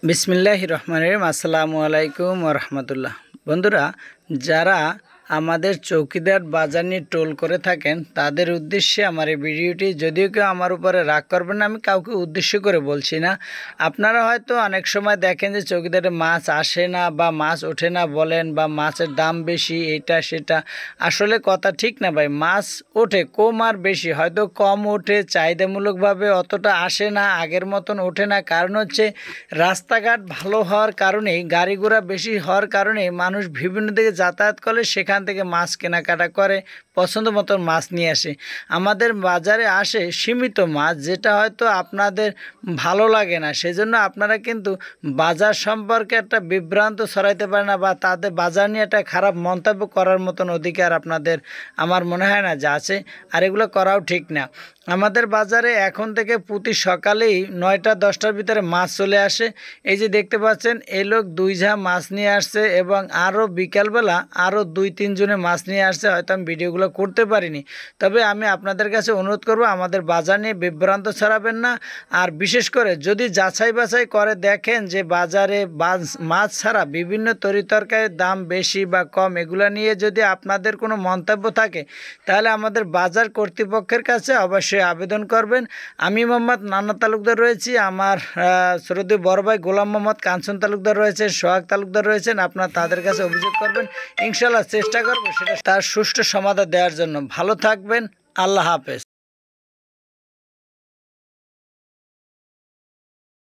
বিসমিল্লাহির রহমানির রহিম। আসসালামু আলাইকুম ওয়া রাহমাতুল্লাহ। বন্ধুরা, যারা আমাদের চৌকিদার বাজার নিয়ে ট্রোল করে থাকেন তাদের উদ্দেশ্যে আমার এই ভিডিওটি। যদিও কেউ আমার উপরে রাগ করবেন না, আমি কাউকে উদ্দেশ্য করে বলছি না। আপনারা হয়তো অনেক সময় দেখেন যে চৌকিদারে মাছ আসে না বা মাছ ওঠে না বলেন, বা মাছের দাম বেশি, এটা সেটা। আসলে কথা ঠিক না ভাই, মাছ ওঠে কম আর বেশি, হয়তো কম ওঠে, চাহিদামূলকভাবে অতটা আসে না, আগের মতন ওঠে না। কারণ হচ্ছে রাস্তাঘাট ভালো হওয়ার কারণেই, গাড়ি ঘোড়া বেশি হওয়ার কারণেই মানুষ বিভিন্ন দিকে যাতায়াত করে, সেখান থেকে মাছ কেনাকাটা করে, পছন্দ মতন মাছ নিয়ে আসে। আমাদের বাজারে আসে সীমিত মাছ, যেটা হয়তো আপনাদের ভালো লাগে না। সেজন্য আপনারা কিন্তু বাজার সম্পর্কে একটা বিভ্রান্ত ছড়াইতে পারে না, বা তাদের বাজার নিয়ে একটা খারাপ মন্তব্য করার মতন অধিকার আপনাদের আমার মনে হয় না যে আছে। আর এগুলো করাও ঠিক না। আমাদের বাজারে এখন থেকে প্রতি সকালেই 9টা-10টার ভিতরে মাছ চলে আসে। এই যে দেখতে পাচ্ছেন, এই লোক 2 ঝা মাছ নিয়ে আসছে, এবং আরও বিকালবেলা আরও 2-3 জনে মাছ নিয়ে আসছে। হয়তো আমি ভিডিওগুলো করতে পারিনি, তবে আমি আপনাদের কাছে অনুরোধ করব, আমাদের বাজার নিয়ে বিভ্রান্ত ছড়াবেন না। আর বিশেষ করে যদি যাচাই বাছাই করে দেখেন যে বাজারে মাছ ছাড়া বিভিন্ন তরিতরকারির দাম বেশি বা কম, এগুলো নিয়ে যদি আপনাদের কোনো মন্তব্য থাকে, তাহলে আমাদের বাজার কর্তৃপক্ষের কাছে অবশ্যই আবেদন করবেন। আমি মোহাম্মদ নান্না তালুকদার রয়েছি, আমার শ্রদ্ধেয় বড় ভাই গোলাম মোহাম্মদ কাঞ্চন তালুকদার রয়েছে, সোহাগ তালুকদার রয়েছেন। আপনারা তাদের কাছে অভিযোগ করবেন, ইনশাল্লাহ চেষ্টা করবো সেটা তার সুষ্ঠু সমাধান দেওয়ার জন্য। ভালো থাকবেন, আল্লাহ হাফেজ।